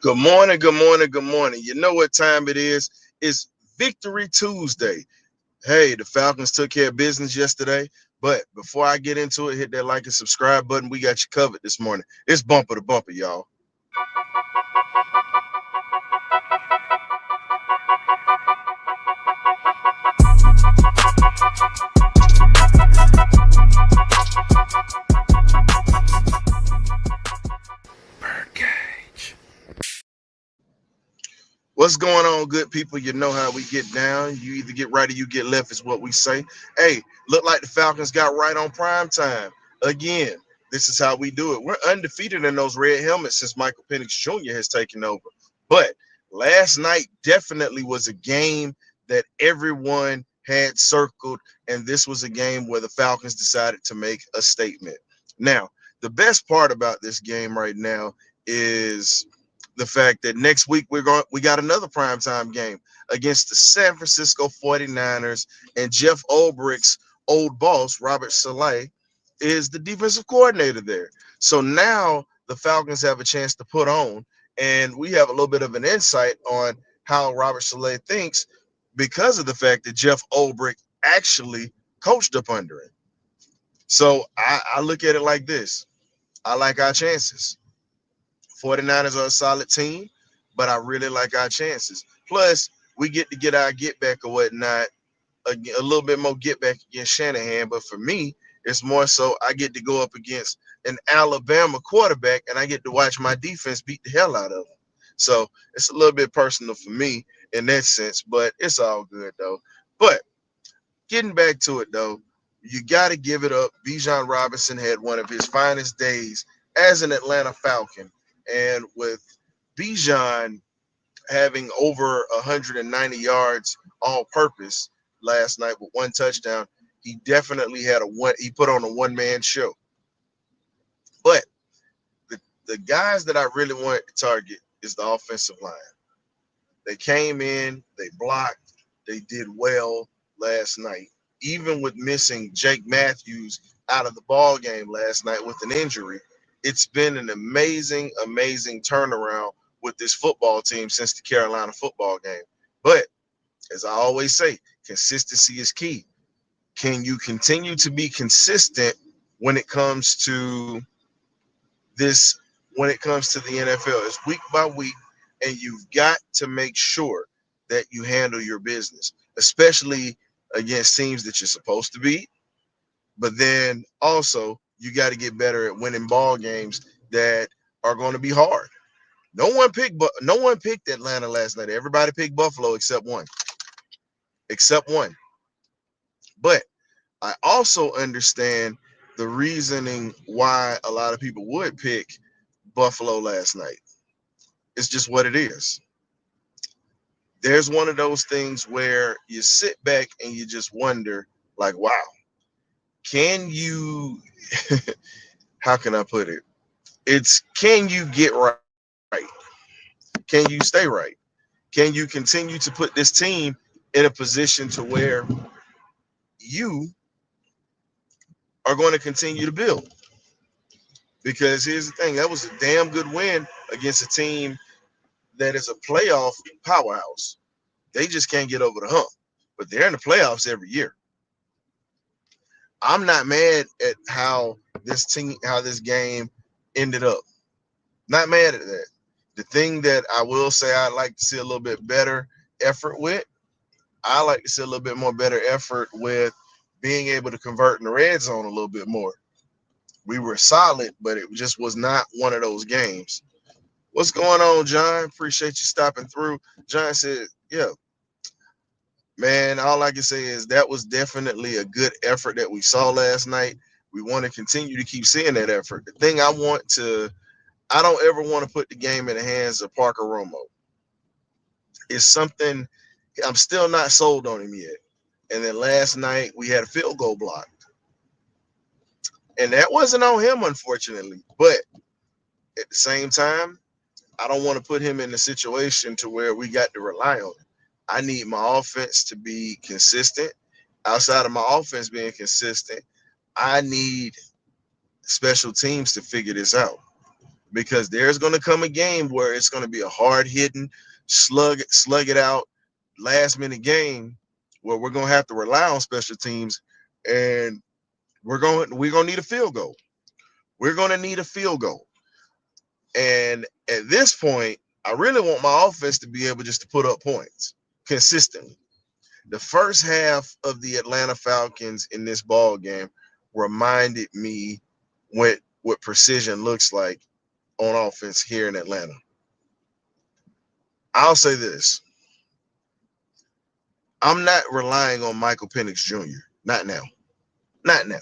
Good morning, good morning, good morning. You know what time it is? It's Victory Tuesday. Hey, the Falcons took care of business yesterday. But before I get into it, hit that like and subscribe button. We got you covered this morning. It's bumper to bumper, y'all. Birdcage. What's going on, good people? You know how we get down. You either get right or you get left, is what we say. Hey, look like the Falcons got right on prime time. Again, this is how we do it. We're undefeated in those red helmets since Michael Penix Jr. has taken over. But last night definitely was a game that everyone had circled, and this was a game where the Falcons decided to make a statement. Now, the best part about this game right now is the fact that next week we got another primetime game against the San Francisco 49ers, and Jeff Ulbricht's old boss, Robert Saleh, is the defensive coordinator there. So now the Falcons have a chance to put on, and we have a little bit of an insight on how Robert Saleh thinks because of the fact that Jeff Ulbricht actually coached up under him. So I look at it like this. I like our chances. 49ers are a solid team, but I really like our chances. Plus, we get to get our get back or whatnot, a little bit more get back against Shanahan. But for me, it's more so I get to go up against an Alabama quarterback and I get to watch my defense beat the hell out of them. So it's a little bit personal for me in that sense, but it's all good though. But getting back to it though, you got to give it up. Bijan Robinson had one of his finest days as an Atlanta Falcon. And with Bijan having over 190 yards all purpose last night with one touchdown, he definitely had he put on a one-man show. But the guys that I really wanted to target is the offensive line. They came in, they blocked, they did well last night. Even with missing Jake Matthews out of the ball game last night with an injury, it's been an amazing, amazing turnaround with this football team since the Carolina football game. But as I always say, consistency is key. Can you continue to be consistent when it comes to this, when it comes to the NFL? It's week by week, and you've got to make sure that you handle your business, especially against teams that you're supposed to beat. But then also, you got to get better at winning ball games that are going to be hard. No one picked Atlanta last night. Everybody picked Buffalo except one. Except one. But I also understand the reasoning why a lot of people would pick Buffalo last night. It's just what it is. There's one of those things where you sit back and you just wonder, like, wow, can you, how can I put it? It's, can you get right? Can you stay right? Can you continue to put this team in a position to where you are going to continue to build? Because here's the thing, that was a damn good win against a team that is a playoff powerhouse. They just can't get over the hump, but they're in the playoffs every year. I'm not mad at how this game ended up. Not mad at that. The thing that I will say I'd like to see a little bit better effort with, I like to see a little bit more better effort with being able to convert in the red zone a little bit more. We were solid, but it just was not one of those games. What's going on, John? Appreciate you stopping through. John said, yeah, man, all I can say is that was definitely a good effort that we saw last night. We want to continue to keep seeing that effort. The thing I don't ever want to put the game in the hands of Parker Romo. It's something I'm still not sold on him yet. And then last night we had a field goal blocked. And that wasn't on him, unfortunately. But at the same time, I don't want to put him in a situation to where we got to rely on him. I need my offense to be consistent. Outside of my offense being consistent, I need special teams to figure this out. because there's going to come a game where it's going to be a hard hitting, slug it out, last minute game where we're going to have to rely on special teams, and we're going to need a field goal. We're going to need a field goal. And at this point, I really want my offense to be able just to put up points consistently. The first half of the Atlanta Falcons in this ball game reminded me what precision looks like on offense here in Atlanta. I'll say this. I'm not relying on Michael Penix Jr. Not now. Not now.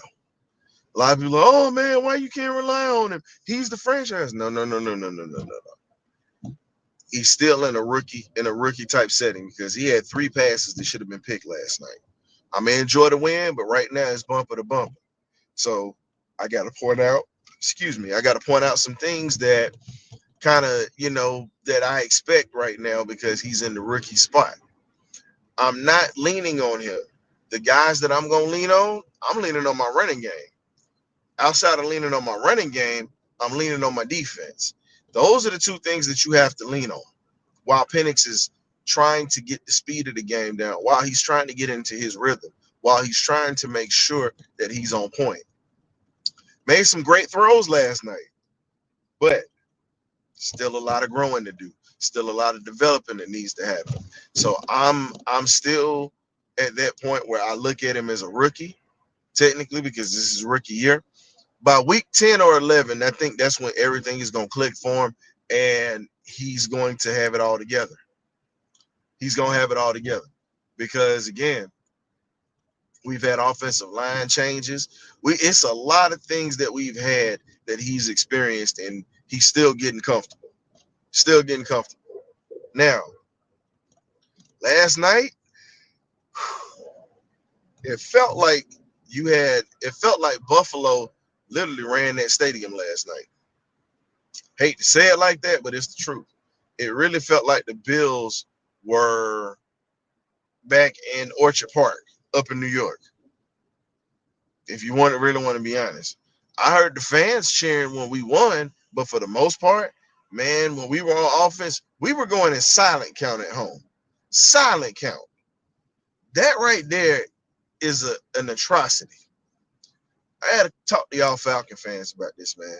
A lot of people are, oh man, why you can't rely on him? He's the franchise. No, no, no, no, no, no, no, no. He's still in a rookie type setting because he had 3 passes that should have been picked last night. I may enjoy the win, but right now it's bumper to bumper. So I gotta point out, I gotta point out some things that kind of, that I expect right now because he's in the rookie spot. I'm not leaning on him. The guys that I'm gonna lean on, I'm leaning on my running game. Outside of leaning on my running game, I'm leaning on my defense. Those are the 2 things that you have to lean on while Penix is trying to get the speed of the game down, while he's trying to get into his rhythm, while he's trying to make sure that he's on point. Made some great throws last night, but still a lot of growing to do. Still a lot of developing that needs to happen. So I'm still at that point where I look at him as a rookie, technically, because this is rookie year. By week 10 or 11, I think that's when everything is going to click for him, and he's going to have it all together. He's going to have it all together because, again, we've had offensive line changes. It's a lot of things that we've had that he's experienced, and he's still getting comfortable. Still getting comfortable. Now, last night, it felt like Buffalo literally ran that stadium last night. Hate to say it like that, but it's the truth. It really felt like the Bills were back in Orchard Park up in New York. If you really want to be honest, I heard the fans cheering when we won, but for the most part, man, when we were on offense, we were going in silent count at home. Silent count. That right there is an atrocity. I had to talk to y'all Falcon fans about this, man.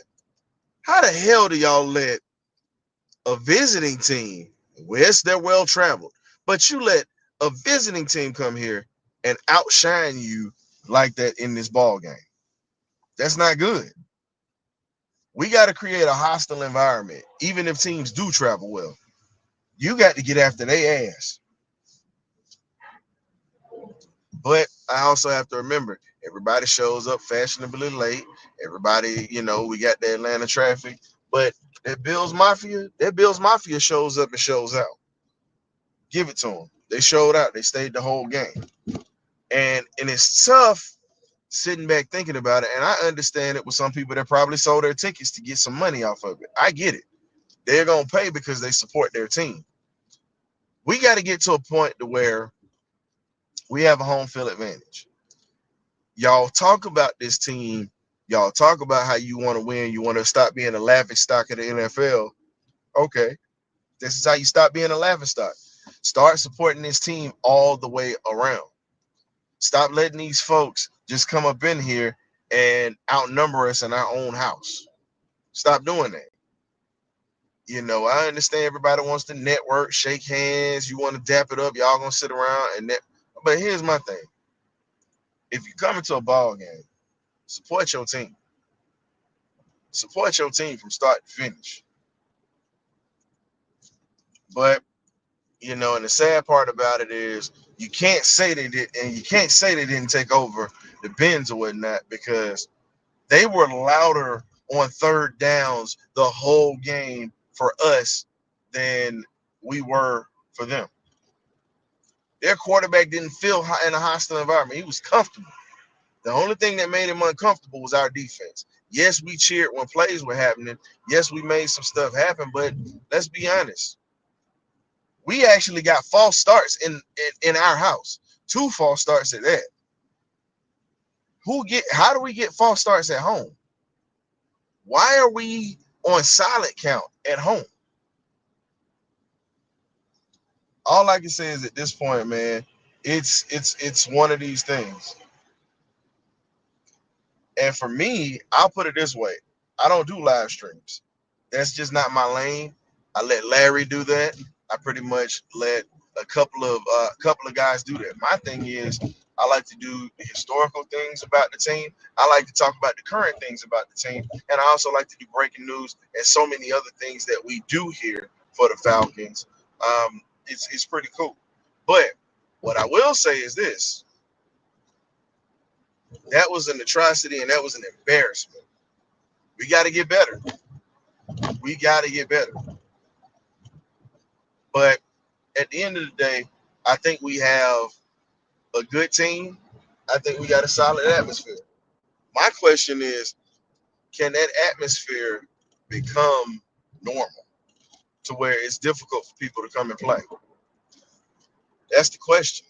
How the hell do y'all let a visiting team, yes, they're well traveled, but you let a visiting team come here and outshine you like that in this ball game? That's not good. We got to create a hostile environment, even if teams do travel well. You got to get after their ass. But I also have to remember, everybody shows up fashionably late. Everybody, we got the Atlanta traffic. But that Bills Mafia shows up and shows out. Give it to them. They showed out. They stayed the whole game. And it's tough sitting back thinking about it. And I understand it with some people that probably sold their tickets to get some money off of it. I get it. They're going to pay because they support their team. We got to get to a point to where we have a home field advantage. Y'all talk about this team. Y'all talk about how you want to win. You want to stop being a laughing stock of the NFL. Okay. This is how you stop being a laughing stock. Start supporting this team all the way around. Stop letting these folks just come up in here and outnumber us in our own house. Stop doing that. I understand everybody wants to network, shake hands. You want to dap it up. Y'all going to sit around and but here's my thing. If you come into a ball game, support your team. Support your team from start to finish. But, and the sad part about it is you can't say they did, and you can't say they didn't take over the bins or whatnot, because they were louder on third downs the whole game for us than we were for them. Their quarterback didn't feel in a hostile environment. He was comfortable. The only thing that made him uncomfortable was our defense. Yes, we cheered when plays were happening. Yes, we made some stuff happen, but let's be honest. We actually got false starts in our house. 2 false starts at that. How do we get false starts at home? Why are we on silent count at home. All I can say is at this point, man, it's one of these things. And for me, I'll put it this way: I don't do live streams. That's just not my lane. I let Larry do that. I pretty much let a couple of guys do that. My thing is, I like to do the historical things about the team. I like to talk about the current things about the team, and I also like to do breaking news and so many other things that we do here for the Falcons. It's pretty cool. But what I will say is this: that was an atrocity and that was an embarrassment. We got to get better. We got to get better. But at the end of the day, I think we have a good team. I think we got a solid atmosphere. My question is, can that atmosphere become normal to where it's difficult for people to come and play? That's the question.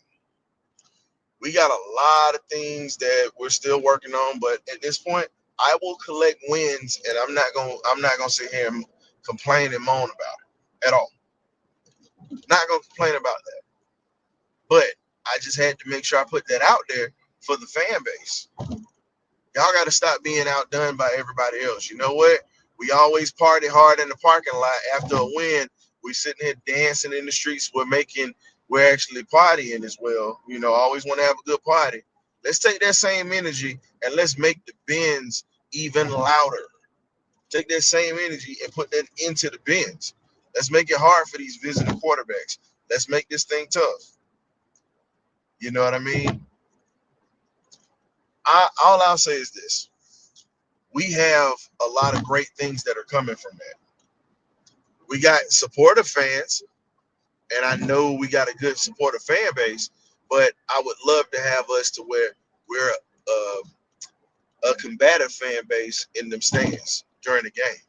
We got a lot of things that we're still working on, but at this point, I will collect wins, and I'm not gonna sit here and complain and moan about it at all. Not gonna complain about that. But I just had to make sure I put that out there for the fan base. Y'all got to stop being outdone by everybody else. You know what? We always party hard in the parking lot after a win. We sitting here dancing in the streets. We're actually partying as well. Always want to have a good party. Let's take that same energy and let's make the bins even louder. Take that same energy and put that into the bins. Let's make it hard for these visiting quarterbacks. Let's make this thing tough. You know what I mean? All I'll say is this: we have a lot of great things that are coming from that. We got supportive fans, and I know we got a good supportive fan base. But I would love to have us to where we're a combative fan base in them stands during the game.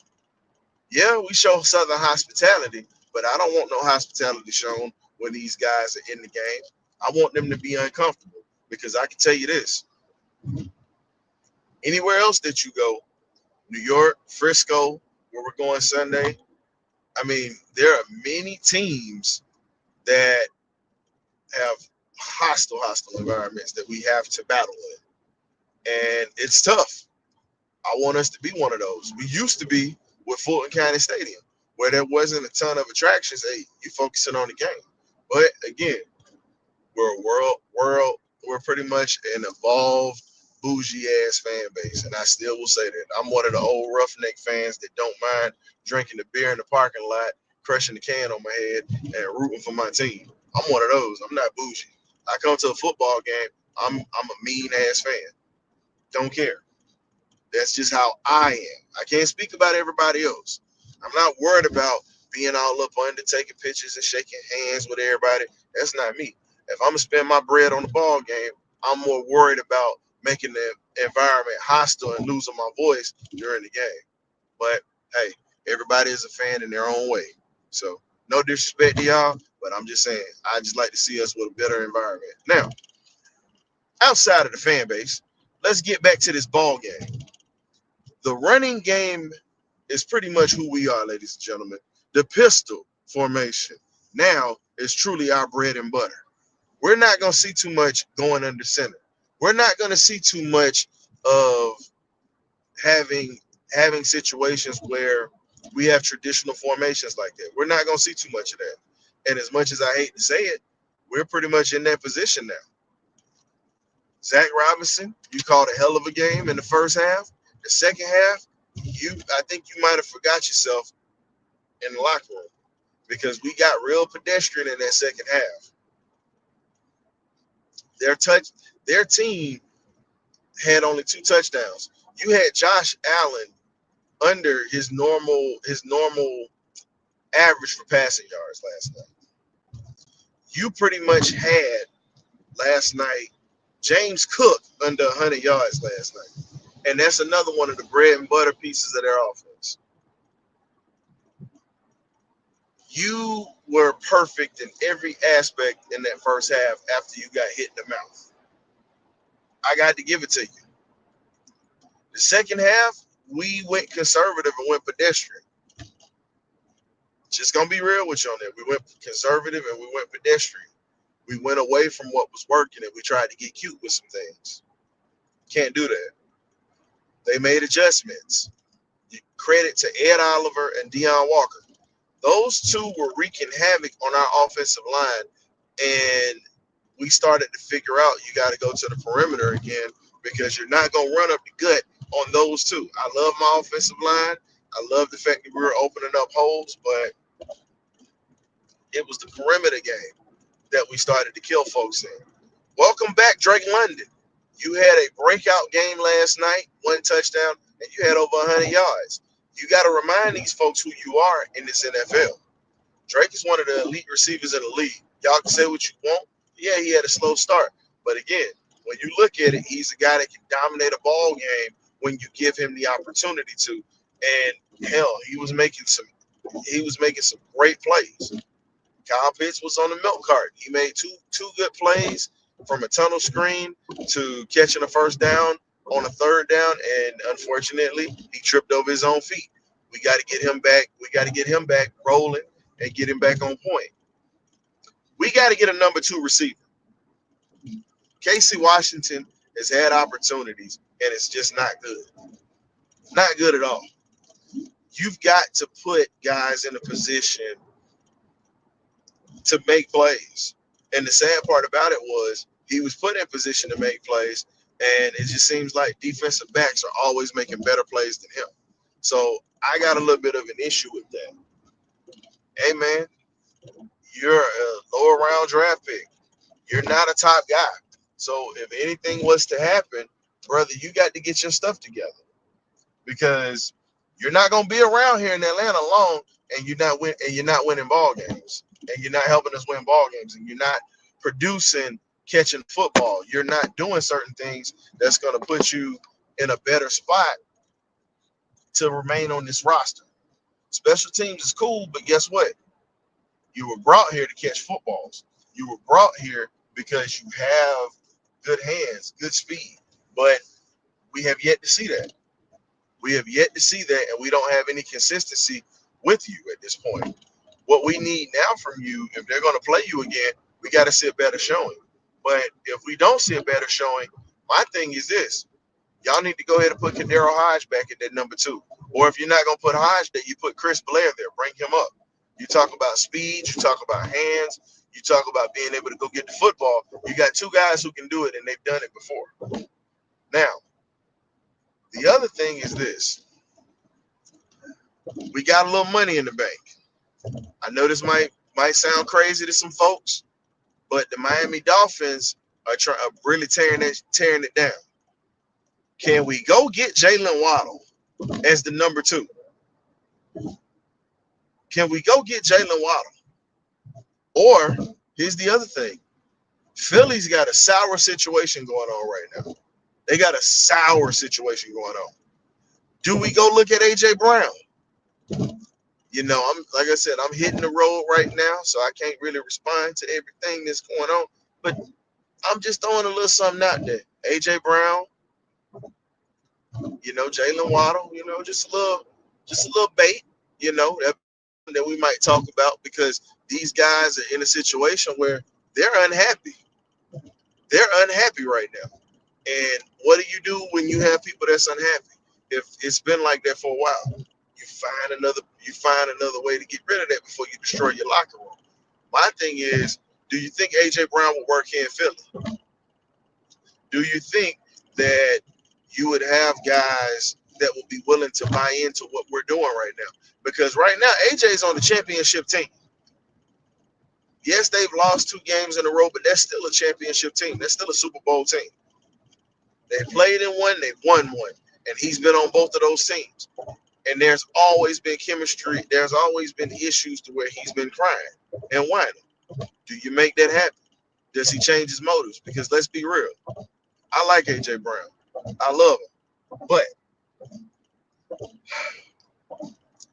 Yeah, we show Southern hospitality, but I don't want no hospitality shown when these guys are in the game. I want them to be uncomfortable because I can tell you this: anywhere else that you go, New York, Frisco, where we're going Sunday, I mean, there are many teams that have hostile environments that we have to battle in. And it's tough. I want us to be one of those. We used to be with Fulton County Stadium, where there wasn't a ton of attractions. Hey, you focusing on the game. But again, we're a we're pretty much an evolved, bougie ass fan base. And I still will say that. I'm one of the old roughneck fans that don't mind drinking the beer in the parking lot, crushing the can on my head, and rooting for my team. I'm one of those. I'm not bougie. I come to a football game, I'm a mean ass fan. Don't care. That's just how I am. I can't speak about everybody else. I'm not worried about being all up under taking pictures and shaking hands with everybody. That's not me. If I'm gonna spend my bread on the ball game, I'm more worried about making the environment hostile and losing my voice during the game. But hey, everybody is a fan in their own way. So no disrespect to y'all, but I'm just saying I just like to see us with a better environment. Now, outside of the fan base, let's get back to this ball game. The running game is pretty much who we are, ladies and gentlemen. The pistol formation now is truly our bread and butter. We're not going to see too much going under center. We're not going to see too much of having situations where we have traditional formations like that. We're not going to see too much of that. And as much as I hate to say it, we're pretty much in that position now. Zach Robinson, you called a hell of a game in the first half. The second half, I think you might have forgot yourself in the locker room because we got real pedestrian in that second half. Their team had only 2 touchdowns. You had Josh Allen under his normal average for passing yards last night. You pretty much had last night James Cook under 100 yards last night. And that's another one of the bread and butter pieces of their offense. You were perfect in every aspect in that first half after you got hit in the mouth. I got to give it to you. The second half, we went conservative and went pedestrian. Just gonna be real with you on that. We went conservative and we went pedestrian. We went away from what was working and we tried to get cute with some things. Can't do that. They made adjustments. Credit to Ed Oliver and Deion Walker. Those two were wreaking havoc on our offensive line, and we started to figure out you got to go to the perimeter again because you're not going to run up the gut on those two. I love my offensive line. I love the fact that we were opening up holes, but it was the perimeter game that we started to kill folks in. Welcome back, Drake London. You had a breakout game last night, 1 touchdown, and you had over 100 yards. You got to remind these folks who you are in this NFL. Drake is one of the elite receivers in the league. Y'all can say what you want. Yeah, he had a slow start. But again, when you look at it, he's a guy that can dominate a ball game when you give him the opportunity to. And hell, he was making some great plays. Kyle Pitts was on the milk cart. He made two good plays from a tunnel screen to catching a first down on a third down, and unfortunately, he tripped over his own feet. We got to get him back. We got to get him back rolling and get him back on point. We got to get a number 2 receiver. Casey Washington has had opportunities, and it's just not good. Not good at all. You've got to put guys in a position to make plays. And the sad part about it was he was put in position to make plays, and it just seems like defensive backs are always making better plays than him. So I got a little bit of an issue with that. Hey, man, you're a lower round draft pick. You're not a top guy. So if anything was to happen, brother, you got to get your stuff together because you're not going to be around here in Atlanta long, and you're not winning ball games, and you're not helping us win ball games, and you're not producing catching football. You're not doing certain things that's going to put you in a better spot to remain on this roster. Special teams is cool, but guess what? You were brought here to catch footballs. You were brought here because you have good hands, good speed, but we have yet to see that. We have yet to see that, and we don't have any consistency with you at this point. What we need now from you, if they're going to play you again, we got to see a better showing. But if we don't see a better showing, my thing is this. Y'all need to go ahead and put Kadero Hodge back at that number 2. Or if you're not going to put Hodge there, you put Chris Blair there. Bring him up. You talk about speed. You talk about hands. You talk about being able to go get the football. You got 2 guys who can do it, and they've done it before. Now, the other thing is this. We got a little money in the bank. I know this might sound crazy to some folks, but the Miami Dolphins are really tearing it down. Can we go get Jalen Waddle as the number 2? Can we go get Jalen Waddle? Or here's the other thing. Philly's got a sour situation going on right now. They got a sour situation going on. Do we go look at A.J. Brown? You know, like I said, I'm hitting the road right now, so I can't really respond to everything that's going on. But I'm just throwing a little something out there. A.J. Brown, you know, Jalen Waddle, you know, just a little bait, you know, that we might talk about because these guys are in a situation where they're unhappy. They're unhappy right now. And what do you do when you have people that's unhappy? If it's been like that for a while, you find another way to get rid of that before you destroy your locker room. My thing is, do you think A.J. Brown will work here in Philly? Do you think that you would have guys that will be willing to buy into what we're doing right now? Because right now, AJ's on the championship team. Yes, they've lost 2 games in a row, but that's still a championship team. That's still a Super Bowl team. They played in one, they've won one, and he's been on both of those teams. And there's always been chemistry. There's always been issues to where he's been crying and whining. Do you make that happen? Does he change his motives? Because let's be real. I like A.J. Brown. I love him. But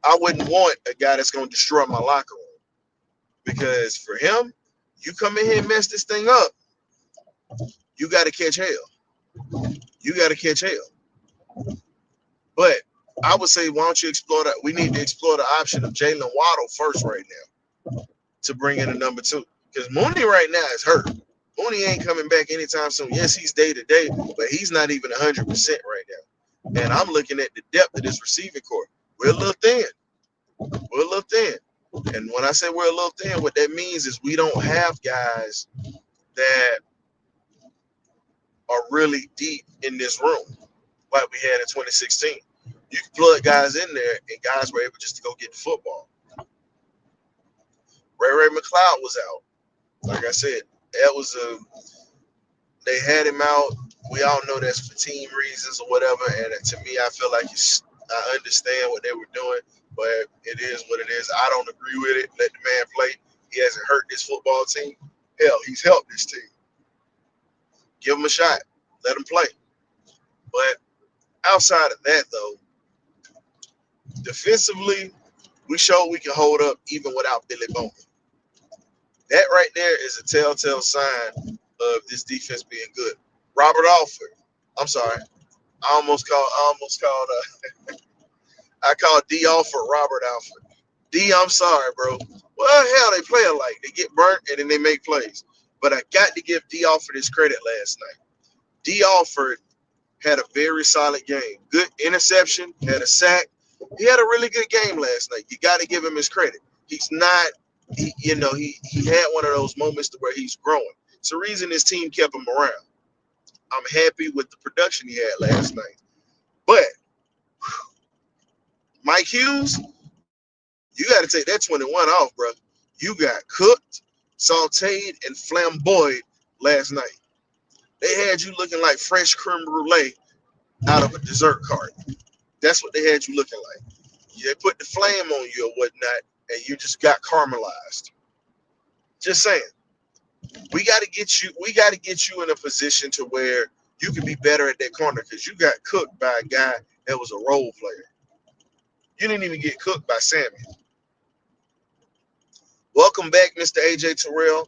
I wouldn't want a guy that's going to destroy my locker room. Because for him, you come in here and mess this thing up, you got to catch hell. You got to catch hell. But I would say, why don't you explore that? We need to explore the option of Jalen Waddle first right now to bring in a number two. Because Mooney right now is hurt. Mooney ain't coming back anytime soon. Yes, he's day to day, but he's not even 100% right now. And I'm looking at the depth of this receiving core. We're a little thin. We're a little thin. And when I say we're a little thin, what that means is we don't have guys that are really deep in this room like we had in 2016. You can plug guys in there, and guys were able just to go get the football. Ray McLeod was out. Like I said, that was a they had him out. We all know that's for team reasons or whatever. And to me, I feel like I understand what they were doing, but it is what it is. I don't agree with it. Let the man play. He hasn't hurt this football team. Hell, he's helped this team. Give him a shot. Let him play. But outside of that, though, defensively, we showed we can hold up even without Billy Bowman. That right there is a telltale sign of this defense being good. Robert Alford. I'm sorry. I called D Alford Robert Alford. D, I'm sorry, bro. Well, hell, they play alike. They get burnt and then they make plays. But I got to give D Alford his credit last night. D Alford had a very solid game. Good interception, had a sack. He had a really good game last night. You got to give him his credit. He's not, he had one of those moments to where he's growing. It's the reason his team kept him around. I'm happy with the production he had last night. But Mike Hughes, you got to take that 21 off, bro. You got cooked, sauteed, and flamboyed last night. They had you looking like fresh creme brulee out of a dessert cart. That's what they had you looking like. They put the flame on you or whatnot, and you just got caramelized. Just saying. We got to get you in a position to where you can be better at that corner because you got cooked by a guy that was a role player. You didn't even get cooked by Sammy. Welcome back, Mr. AJ Terrell.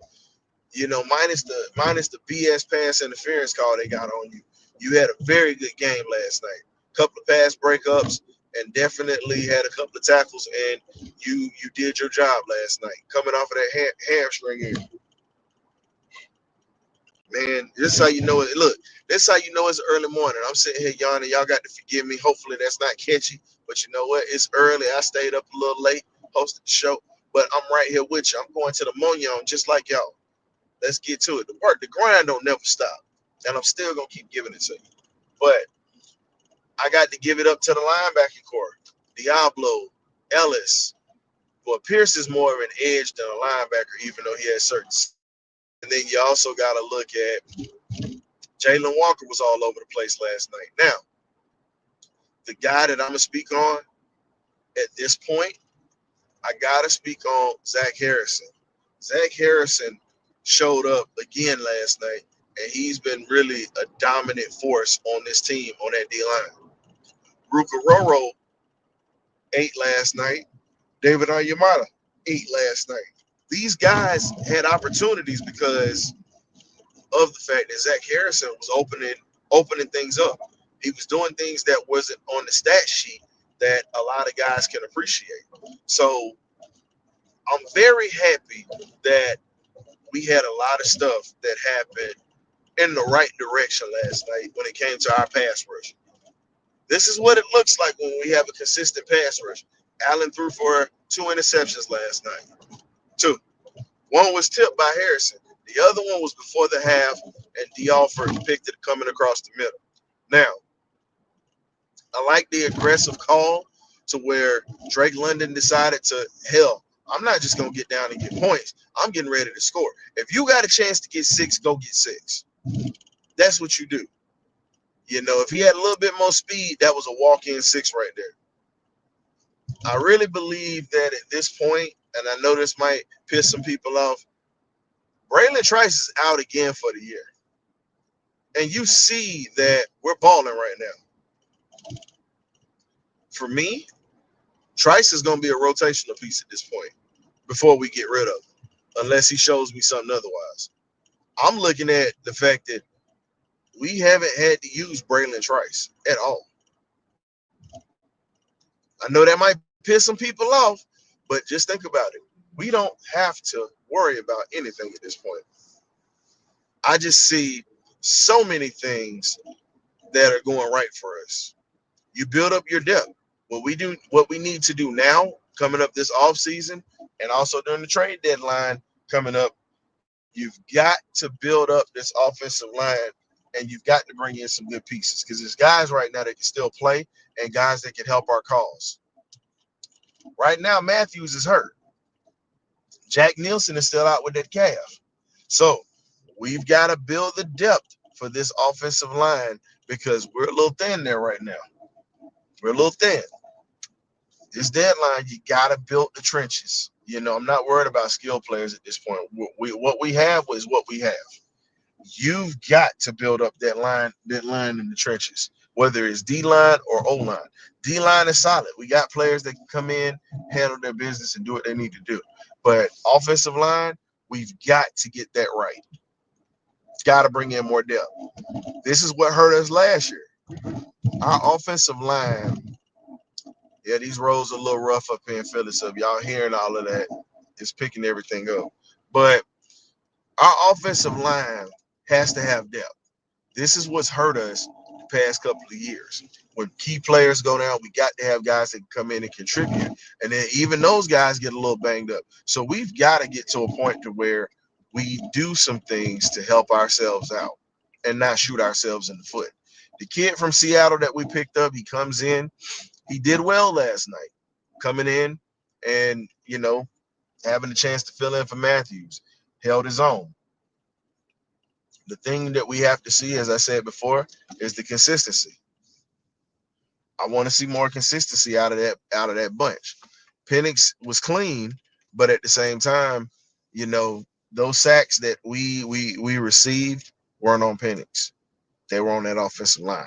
Minus the BS pass interference call they got on you. You had a very good game last night. Couple of pass breakups and definitely had a couple of tackles, and you did your job last night. Coming off of that hamstring here. Man, this is how you know it. Look, this is how you know it's early morning. I'm sitting here yawning. Y'all got to forgive me. Hopefully that's not catchy. But you know what? It's early. I stayed up a little late, hosted the show. But I'm right here with you. I'm going to the Monon just like y'all. Let's get to it. The grind don't never stop. And I'm still going to keep giving it to you. But I got to give it up to the linebacking core. Diablo, Ellis. But Pierce is more of an edge than a linebacker, even though he has certain. And then you also got to look at Jalen Walker was all over the place last night. Now, the guy that I'm going to speak on at this point, I got to speak on Zach Harrison. Zach Harrison showed up again last night, and he's been really a dominant force on this team on that D-line. Ruka Roro ate last night. David Onyemata ate last night. These guys had opportunities because of the fact that Zach Harrison was opening things up. He was doing things that wasn't on the stat sheet that a lot of guys can appreciate. So I'm very happy that we had a lot of stuff that happened in the right direction last night when it came to our pass rush. This is what it looks like when we have a consistent pass rush. Allen threw for 2 interceptions last night. 2. One was tipped by Harrison. The other one was before the half, and D. Alford picked it coming across the middle. Now, I like the aggressive call to where Drake London decided to, hell, I'm not just going to get down and get points. I'm getting ready to score. If you got a chance to get 6, go get 6. That's what you do. If he had a little bit more speed, that was a walk-in 6 right there. I really believe that at this point, and I know this might piss some people off, Braylon Trice is out again for the year. And you see that we're balling right now. For me, Trice is going to be a rotational piece at this point before we get rid of him, unless he shows me something otherwise. I'm looking at the fact that we haven't had to use Braylon Trice at all. I know that might piss some people off, but just think about it. We don't have to worry about anything at this point. I just see so many things that are going right for us. You build up your depth. What we need to do now, coming up this off season, and also during the trade deadline coming up, you've got to build up this offensive line, and you've got to bring in some good pieces because there's guys right now that can still play and guys that can help our cause. Right now, Matthews is hurt. Jack Nielsen is still out with that calf. So we've got to build the depth for this offensive line because we're a little thin there right now. We're a little thin. This deadline, you got to build the trenches. I'm not worried about skill players at this point. What we have is what we have. You've got to build up that line in the trenches, whether it's D line or O line. D line is solid. We got players that can come in, handle their business, and do what they need to do. But offensive line, we've got to get that right. Got to bring in more depth. This is what hurt us last year. Our offensive line, yeah, these roads are a little rough up here in Philly. So if y'all hearing all of that, it's picking everything up. But our offensive line has to have depth. This is what's hurt us the past couple of years. When key players go down, we got to have guys that can come in and contribute. And then even those guys get a little banged up. So we've got to get to a point to where we do some things to help ourselves out and not shoot ourselves in the foot. The kid from Seattle that we picked up, he comes in. He did well last night, coming in and, having a chance to fill in for Matthews, held his own. The thing that we have to see, as I said before, is the consistency. I want to see more consistency out of that bunch. Penix was clean, but at the same time, those sacks that we received weren't on Penix. They were on that offensive line.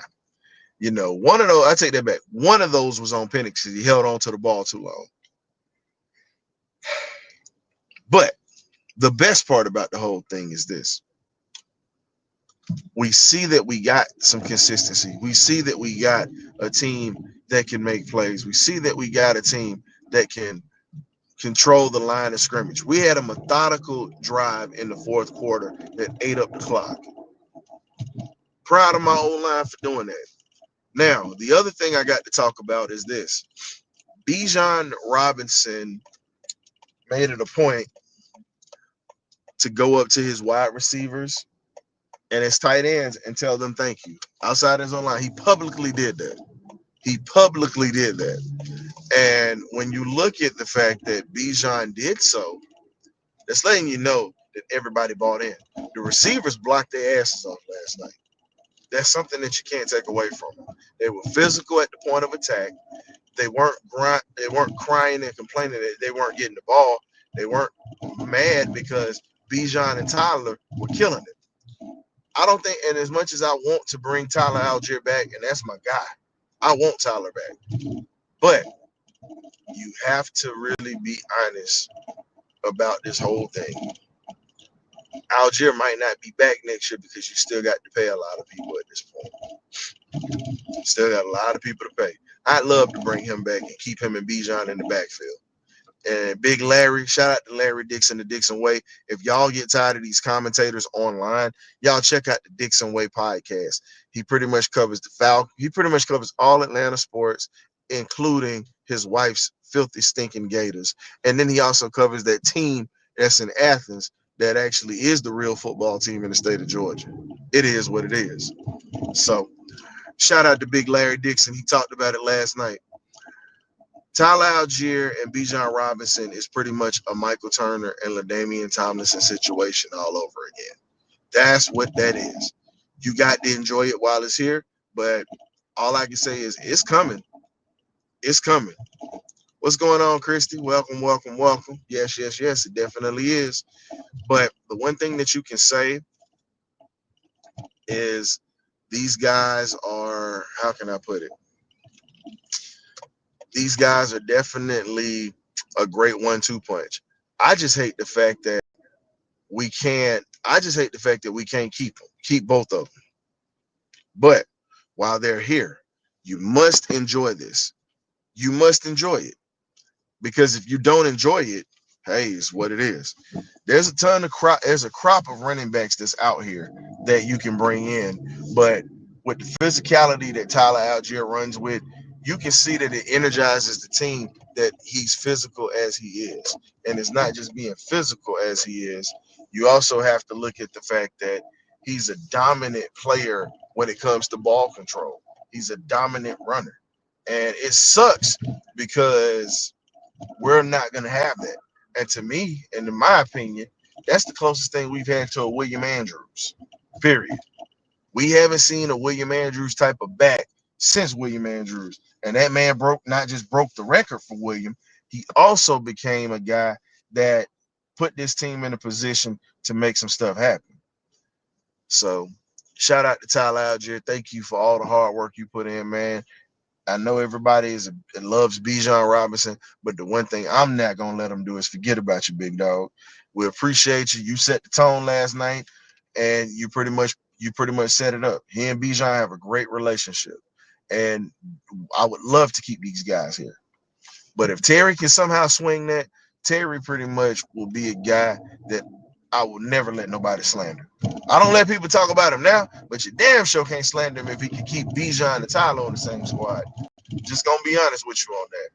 One of those, I take that back. One of those was on Penix because he held on to the ball too long. But the best part about the whole thing is this. We see that we got some consistency. We see that we got a team that can make plays. We see that we got a team that can control the line of scrimmage. We had a methodical drive in the fourth quarter that ate up the clock. Proud of my old line for doing that. Now, the other thing I got to talk about is this. Bijan Robinson made it a point to go up to his wide receivers and his tight ends and tell them thank you. Outside his own line, he publicly did that. And when you look at the fact that Bijan did so, that's letting you know that everybody bought in. The receivers blocked their asses off last night. That's something that you can't take away from them. They were physical at the point of attack. They weren't crying and complaining that they weren't getting the ball. They weren't mad because Bijan and Tyler were killing it. I don't think, and as much as I want to bring Tyler Algier back, and that's my guy, I want Tyler back. But you have to really be honest about this whole thing. Algier might not be back next year because you still got to pay a lot of people at this point. Still got a lot of people to pay. I'd love to bring him back and keep him and Bijan in the backfield. And Big Larry, shout out to Larry Dixon, the Dixon Way. If y'all get tired of these commentators online, y'all check out the Dixon Way podcast. He pretty much covers the Falcons. He pretty much covers all Atlanta sports, including his wife's filthy, stinking Gators. And then he also covers that team that's in Athens that actually is the real football team in the state of Georgia. It is what it is. So shout out to Big Larry Dixon. He talked about it last night. Tyler Algier and Bijan Robinson is pretty much a Michael Turner and LaDainian Tomlinson situation all over again. That's what that is. You got to enjoy it while it's here, but all I can say is it's coming. It's coming. What's going on, Christy? Welcome, welcome, welcome. Yes, yes, yes, it definitely is. But the one thing that you can say is these guys are, how can I put it? These guys are definitely a great 1-2 punch. I just hate the fact that we can't keep both of them. But while they're here, you must enjoy this. You must enjoy it, because if you don't enjoy it, hey, it's what it is. There's a ton of crop. There's a crop of running backs that's out here that you can bring in, but with the physicality that Tyler Algier runs with, you can see that it energizes the team that he's physical as he is, and it's not just being physical as he is. You also have to look at the fact that he's a dominant player when it comes to ball control. He's a dominant runner, and it sucks because we're not going to have that. And to me, and in my opinion, that's the closest thing we've had to a William Andrews, period. We haven't seen a William Andrews type of back since William Andrews. And that man not just broke the record for William, he also became a guy that put this team in a position to make some stuff happen. So shout out to Tyler Algier. Thank you for all the hard work you put in, man. I know everybody loves Bijan Robinson, but the one thing I'm not gonna let them do is forget about you, big dog. We appreciate you. You set the tone last night, and you pretty much set it up. He and Bijan have a great relationship, and I would love to keep these guys here. But if Terry can somehow swing that, Terry pretty much will be a guy that I will never let nobody slander. I don't let people talk about him now, but you damn sure can't slander him if he can keep Bijan and Tyler on the same squad. Just gonna be honest with you on that.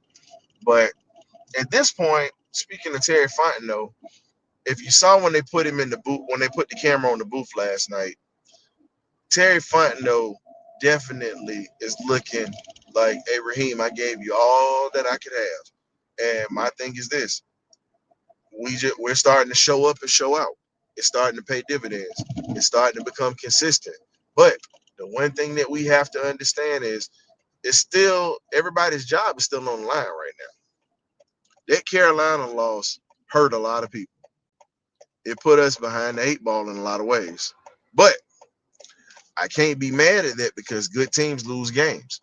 But at this point, speaking of Terry Fontenot, if you saw when they put him in the booth, when they put the camera on the booth last night, Terry Fontenot definitely is looking like, hey, Raheem, I gave you all that I could have. And my thing is this: we're starting to show up and show out. It's starting to pay dividends. It's starting to become consistent. But the one thing that we have to understand is it's still everybody's job is still on the line right now. That Carolina loss hurt a lot of people. It put us behind the eight ball in a lot of ways. But I can't be mad at that because good teams lose games.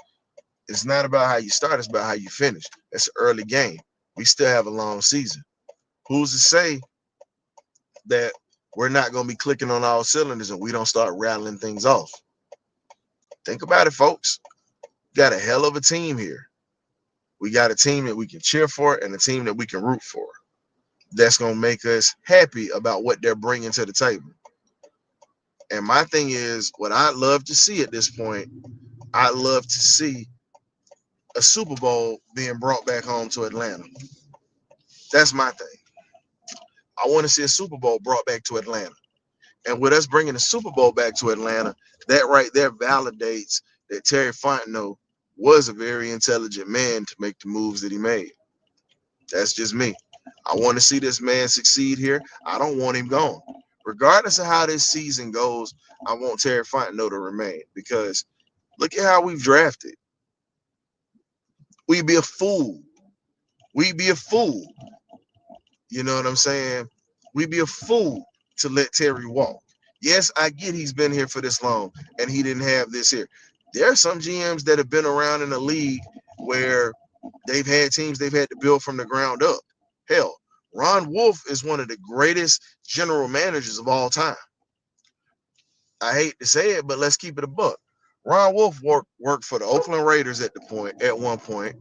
It's not about how you start, it's about how you finish. It's an early game. We still have a long season. Who's to say that we're not going to be clicking on all cylinders and we don't start rattling things off? Think about it, folks. We got a hell of a team here. We got a team that we can cheer for and a team that we can root for. That's going to make us happy about what they're bringing to the table. And my thing is, what I'd love to see at this point, I'd love to see a Super Bowl being brought back home to Atlanta. That's my thing. I want to see a Super Bowl brought back to Atlanta. And with us bringing the Super Bowl back to Atlanta, that right there validates that Terry Fontenot was a very intelligent man to make the moves that he made. That's just me. I want to see this man succeed here. I don't want him gone. Regardless of how this season goes, I want Terry Fontenot to remain because look at how we've drafted. We'd be a fool. We'd be a fool. You know what I'm saying? We'd be a fool to let Terry walk. Yes, I get he's been here for this long and he didn't have this here. There are some GMs that have been around in the league where they've had teams they've had to build from the ground up. Hell, Ron Wolf is one of the greatest general managers of all time. I hate to say it, but let's keep it a buck. Ron Wolf worked for the Oakland Raiders at one point.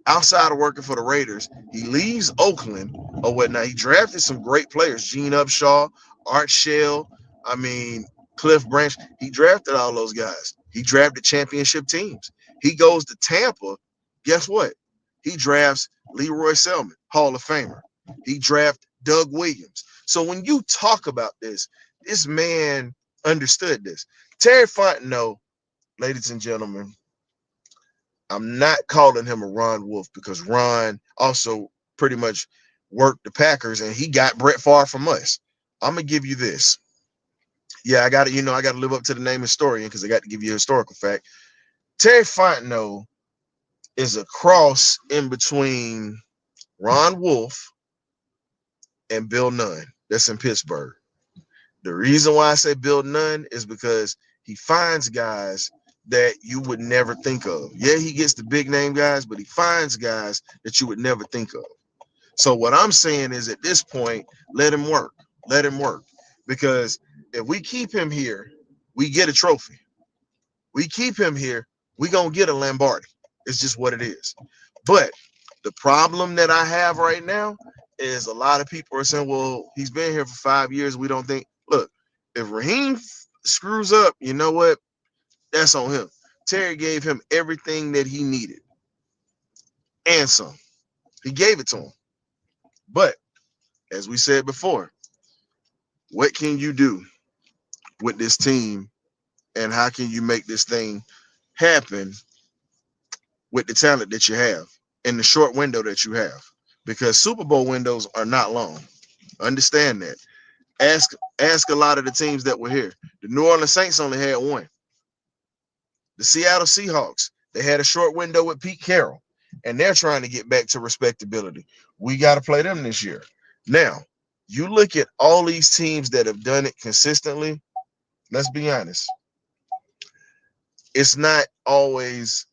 Outside of working for the Raiders, he leaves Oakland or whatnot. He drafted some great players: Gene Upshaw, Art Shell, I mean Cliff Branch. He drafted all those guys. He drafted championship teams. He goes to Tampa. Guess what? He drafts Leroy Selman, Hall of Famer. He drafted Doug Williams. So when you talk about this man understood this. Terry Fontenot, ladies and gentlemen, I'm not calling him a Ron Wolf because Ron also pretty much worked the Packers and he got Brett Favre from us. I'm gonna give you this. Yeah, I got to, I got to live up to the name historian because I got to give you a historical fact. Terry Fontenot is a cross in between Ron Wolf and Bill Nunn. That's in Pittsburgh. The reason why I say Bill Nunn is because he finds guys that you would never think of. Yeah, he gets the big name guys, but he finds guys that you would never think of. So what I'm saying is at this point, let him work. Let him work. Because if we keep him here, we get a trophy. We keep him here, we going to get a Lombardi. It's just what it is. But the problem that I have right now is a lot of people are saying, well, he's been here for 5 years. We don't think, look, if Raheem screws up, you know what? That's on him. Terry gave him everything that he needed and some. He gave it to him. But as we said before, what can you do with this team and how can you make this thing happen with the talent that you have in the short window that you have? Because Super Bowl windows are not long. Understand that. Ask a lot of the teams that were here. The New Orleans Saints only had one. The Seattle Seahawks, they had a short window with Pete Carroll, and they're trying to get back to respectability. We got to play them this year. Now, you look at all these teams that have done it consistently. Let's be honest. It's not always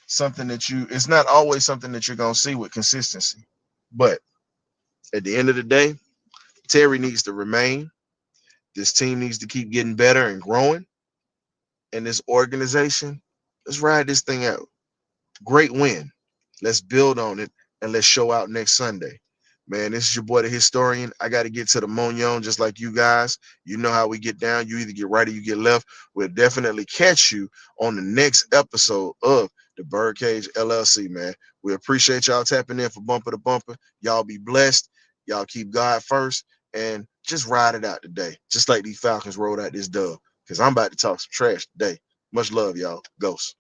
it's not always something that you're going to see with consistency. But at the end of the day, Terry needs to remain. This team needs to keep getting better and growing. And this organization, let's ride this thing out. Great win. Let's build on it and let's show out next Sunday. Man, this is your boy, the historian. I got to get to the Mognon just like you guys. You know how we get down. You either get right or you get left. We'll definitely catch you on the next episode of the Birdcage LLC, man. We appreciate y'all tapping in for Bumper to Bumper. Y'all be blessed. Y'all keep God first and just ride it out today. Just like these Falcons rolled out this dub. Because I'm about to talk some trash today. Much love, y'all. Ghost.